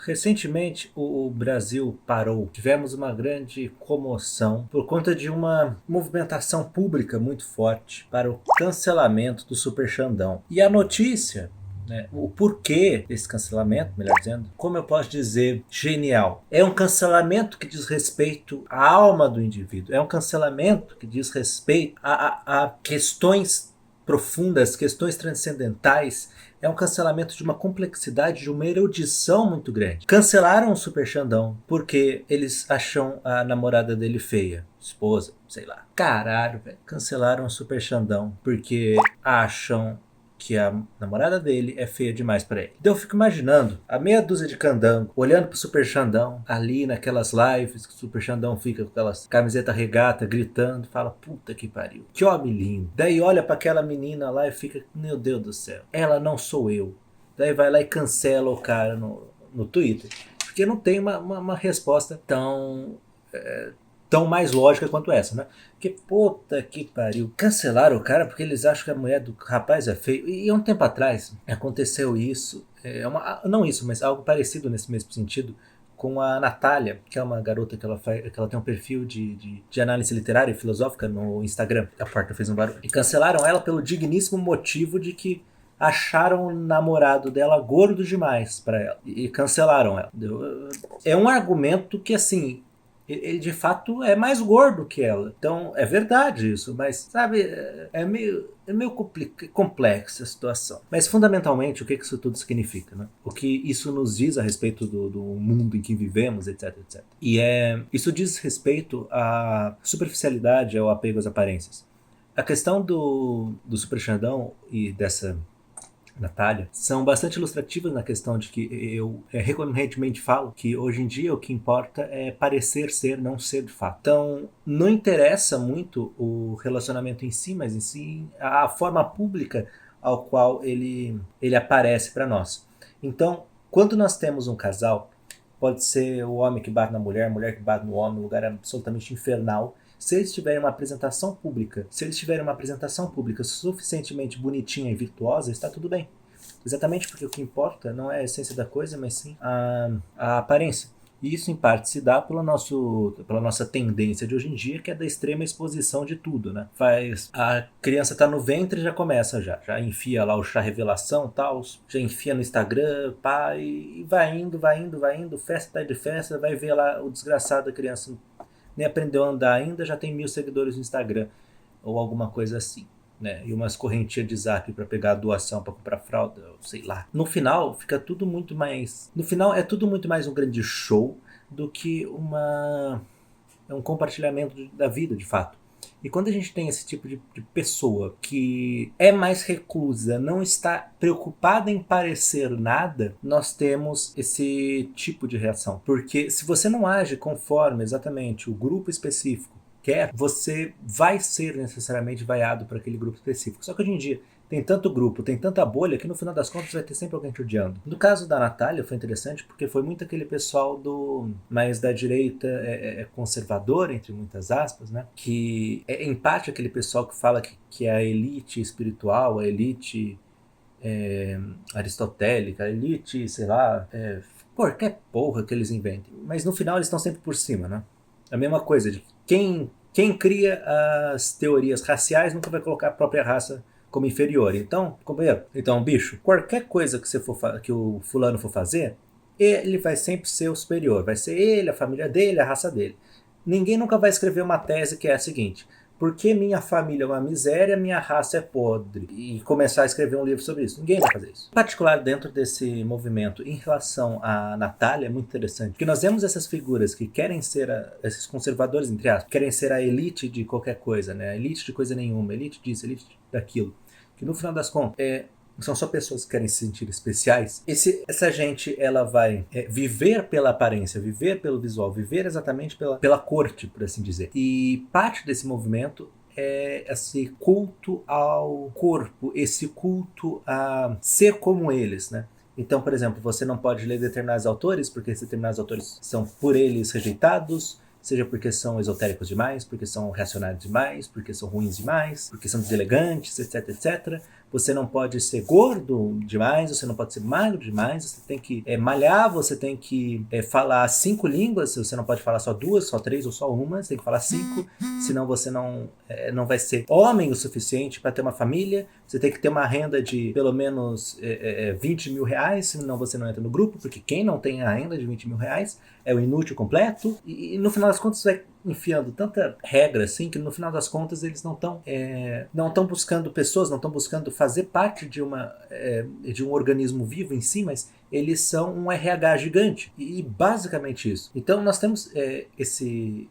Recentemente, o Brasil parou. Tivemos uma grande comoção por conta de uma movimentação pública muito forte para o cancelamento do Super Xandão. E a notícia, né, o porquê desse cancelamento, melhor dizendo, como eu posso dizer, genial. É um cancelamento que diz respeito à alma do indivíduo. É um cancelamento que diz respeito a questões profundas, questões transcendentais. É um cancelamento de uma complexidade, de uma erudição muito grande. Cancelaram o Super Xandão porque eles acham a namorada dele feia. Esposa, sei lá. Caralho, velho. Cancelaram o Super Xandão porque acham que a namorada dele é feia demais pra ele. Então eu fico imaginando a meia dúzia de candango olhando pro Super Xandão ali naquelas lives que o Super Xandão fica com aquelas camiseta regata gritando, fala, puta que pariu, que homem lindo. Daí olha pra aquela menina lá e fica, meu Deus do céu, ela não sou eu. Daí vai lá e cancela o cara no Twitter, porque não tem uma resposta tão mais lógica quanto essa, né? Que puta que pariu. Cancelaram o cara porque eles acham que a mulher do rapaz é feio. E há um tempo atrás aconteceu isso. Não isso, mas algo parecido nesse mesmo sentido com a Natália, que é uma garota que ela tem um perfil de análise literária e filosófica no Instagram. A porta fez um barulho. E cancelaram ela pelo digníssimo motivo de que acharam o namorado dela gordo demais pra ela. E cancelaram ela. É um argumento que, assim, ele de fato é mais gordo que ela. Então é verdade isso, mas sabe, é meio complexa a situação. Mas fundamentalmente o que isso tudo significa, né? O que isso nos diz a respeito do mundo em que vivemos, etc, etc. Isso diz respeito à superficialidade, ao apego às aparências. A questão do Super Xandão e dessa Natália, são bastante ilustrativas na questão de que eu recorrentemente falo que hoje em dia o que importa é parecer ser, não ser de fato. Então, não interessa muito o relacionamento em si, mas em si a forma pública ao qual ele aparece para nós. Então, quando nós temos um casal, pode ser o homem que bate na mulher, a mulher que bate no homem, um lugar absolutamente infernal. Se eles tiverem uma apresentação pública, suficientemente bonitinha e virtuosa, está tudo bem. Exatamente porque o que importa não é a essência da coisa, mas sim a aparência. E isso, em parte, se dá pela nossa tendência de hoje em dia, que é da extrema exposição de tudo, né? A criança tá no ventre e já começa já enfia lá o chá revelação e tal, já enfia no Instagram, pá, e vai indo, festa tá de festa, vai ver lá o desgraçado da criança nem aprendeu a andar ainda, já tem 1.000 seguidores no Instagram, ou alguma coisa assim. Né, e umas correntinhas de zap para pegar a doação para comprar fralda, sei lá. No final fica tudo muito mais. No final é tudo muito mais um grande show do que um compartilhamento da vida, de fato. E quando a gente tem esse tipo de pessoa que é mais reclusa, não está preocupada em parecer nada, nós temos esse tipo de reação. Porque se você não age conforme exatamente o grupo específico quer, você vai ser necessariamente vaiado por aquele grupo específico. Só que hoje em dia tem tanto grupo, tem tanta bolha, que no final das contas vai ter sempre alguém te odiando. No caso da Natália foi interessante porque foi muito aquele pessoal mais da direita conservador, entre muitas aspas, né? Que é em parte aquele pessoal que fala que é a elite espiritual, a elite aristotélica, a elite, sei lá, qualquer porra que eles inventem. Mas no final eles estão sempre por cima, né? A mesma coisa de quem cria as teorias raciais nunca vai colocar a própria raça como inferior. Então, companheiro, bicho, qualquer coisa que o fulano for fazer, ele vai sempre ser o superior. Vai ser ele, a família dele, a raça dele. Ninguém nunca vai escrever uma tese que é a seguinte: por que minha família é uma miséria, minha raça é podre? E começar a escrever um livro sobre isso. Ninguém vai fazer isso. Em particular, dentro desse movimento, em relação à Natália, é muito interessante. Porque nós vemos essas figuras que querem ser, esses conservadores, entre aspas, querem ser a elite de qualquer coisa, né? A elite de coisa nenhuma, elite disso, elite daquilo. Que no final das contas, são só pessoas que querem se sentir especiais. Essa gente, ela vai viver pela aparência, viver pelo visual, viver exatamente pela corte, por assim dizer. E parte desse movimento é esse culto ao corpo, esse culto a ser como eles, né? Então, por exemplo, você não pode ler determinados autores, porque determinados autores são por eles rejeitados, seja porque são esotéricos demais, porque são reacionários demais, porque são ruins demais, porque são deselegantes, etc, etc. você não pode ser gordo demais, você não pode ser magro demais, você tem que malhar, você tem que falar 5 línguas, você não pode falar só 2, só 3 ou só uma, você tem que falar 5, senão você não vai ser homem o suficiente para ter uma família, você tem que ter uma renda de pelo menos 20 mil reais, senão você não entra no grupo, porque quem não tem a renda de 20 mil reais é o inútil completo, e no final das contas vai enfiando tanta regra assim, que no final das contas eles não estão buscando pessoas, não estão buscando fazer parte de um organismo vivo em si, mas eles são um RH gigante, e basicamente isso. Então nós temos esse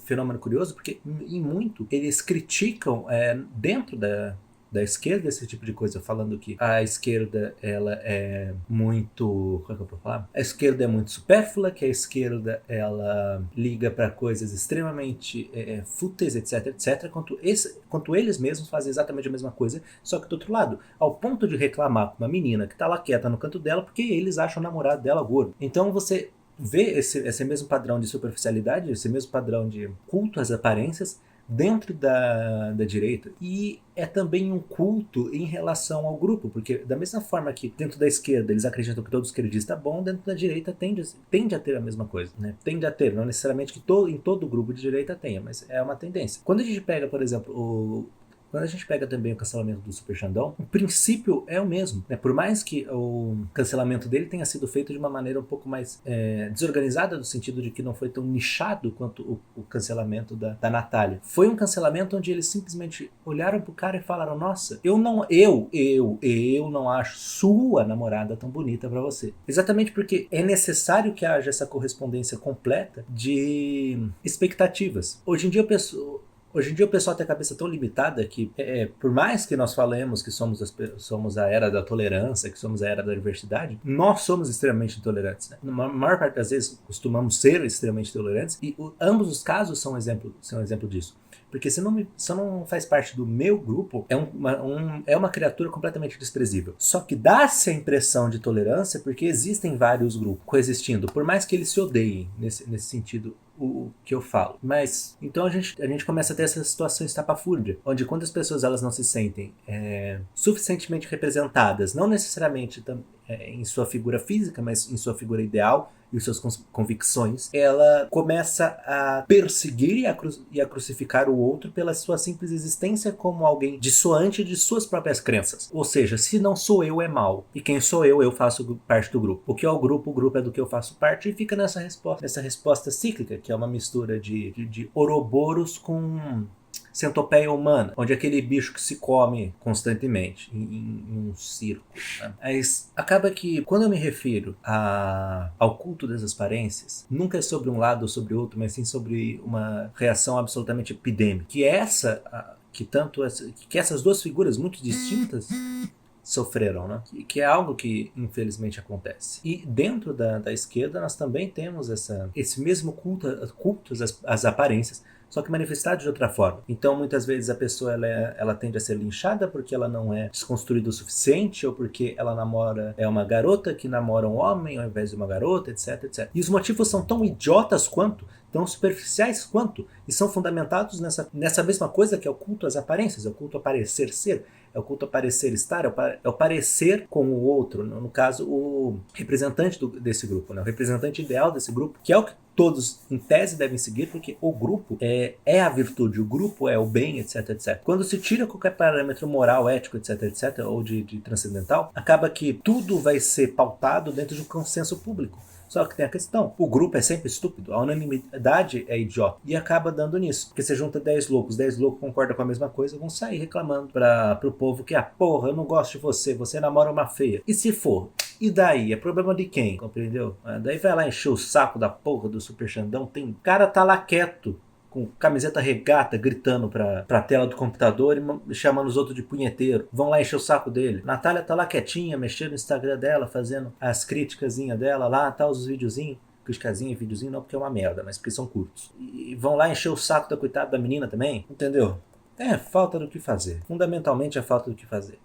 fenômeno curioso, porque em muito eles criticam dentro da esquerda esse tipo de coisa, falando que a esquerda ela é muito, como é que eu vou falar? A esquerda é muito supérflua, que a esquerda ela liga para coisas extremamente fúteis, etc, etc, quanto eles mesmos fazem exatamente a mesma coisa, só que do outro lado, ao ponto de reclamar com uma menina que tá lá quieta no canto dela porque eles acham o namorado dela gordo. Então você vê esse mesmo padrão de superficialidade, esse mesmo padrão de culto às aparências dentro da direita, e é também um culto em relação ao grupo, porque da mesma forma que dentro da esquerda eles acreditam que todo esquerdista é bom, dentro da direita tende a ter a mesma coisa, né? Tende a ter, não necessariamente que em todo grupo de direita tenha, mas é uma tendência. Quando a gente pega, por exemplo, quando a gente pega também o cancelamento do Super Xandão, o princípio é o mesmo, né? Por mais que o cancelamento dele tenha sido feito de uma maneira um pouco mais desorganizada, no sentido de que não foi tão nichado quanto o cancelamento da Natália. Foi um cancelamento onde eles simplesmente olharam pro cara e falaram: nossa, eu não acho sua namorada tão bonita pra você. Exatamente porque é necessário que haja essa correspondência completa de expectativas. Hoje em dia o pessoal tem a cabeça tão limitada que, por mais que nós falemos que somos a era da tolerância, que somos a era da diversidade, nós somos extremamente intolerantes, né? Na maior parte das vezes costumamos ser extremamente tolerantes, e ambos os casos são um exemplo disso. Porque se não faz parte do meu grupo, é uma criatura completamente desprezível. Só que dá-se a impressão de tolerância porque existem vários grupos coexistindo, por mais que eles se odeiem nesse sentido o que eu falo. Mas então a gente começa a ter essa situação estapafúrdia, onde quando as pessoas elas não se sentem suficientemente representadas, não necessariamente em sua figura física, mas em sua figura ideal e suas convicções, ela começa a perseguir e a crucificar o outro pela sua simples existência como alguém dissoante de suas próprias crenças. Ou seja, se não sou eu, é mal. E quem sou eu faço parte do grupo. O que é o grupo é do que eu faço parte, e fica nessa resposta cíclica, que é uma mistura de Ouroboros com centopeia humana, onde é aquele bicho que se come constantemente em um circo, né? Mas acaba que quando eu me refiro ao culto das aparências, nunca é sobre um lado ou sobre outro, mas sim sobre uma reação absolutamente epidêmica, que essas duas figuras muito distintas sofreram, né? Que é algo que infelizmente acontece. E dentro da esquerda nós também temos esse mesmo culto às aparências, só que manifestado de outra forma. Então muitas vezes a pessoa ela tende a ser linchada porque ela não é desconstruída o suficiente, ou porque ela é uma garota que namora um homem ao invés de uma garota, etc, etc. E os motivos são tão idiotas quanto, tão superficiais quanto, e são fundamentados nessa mesma coisa que é o culto às aparências, é o culto a parecer ser, é o culto a parecer estar, é o parecer com o outro, no caso o representante desse grupo, né? O representante ideal desse grupo, que é o que todos em tese devem seguir, porque o grupo é a virtude, o grupo é o bem, etc, etc. Quando se tira qualquer parâmetro moral, ético, etc, etc, ou de transcendental, acaba que tudo vai ser pautado dentro de um consenso público. Só que tem a questão, o grupo é sempre estúpido, a unanimidade é idiota, e acaba dando nisso, porque você junta 10 loucos concordam com a mesma coisa, vão sair reclamando pro povo que, porra, eu não gosto de você namora uma feia. E se for? E daí? É problema de quem? Compreendeu? Daí vai lá encher o saco da porra do Super Xandão, o cara tá lá quieto, com camiseta regata, gritando pra tela do computador e chamando os outros de punheteiro. Vão lá encher o saco dele. Natália tá lá quietinha, mexendo no Instagram dela, fazendo as criticazinhas dela lá, tá, os videozinhos. Criticazinha e videozinho não porque é uma merda, mas porque são curtos. E vão lá encher o saco da coitada da menina também, entendeu? É falta do que fazer. Fundamentalmente é falta do que fazer.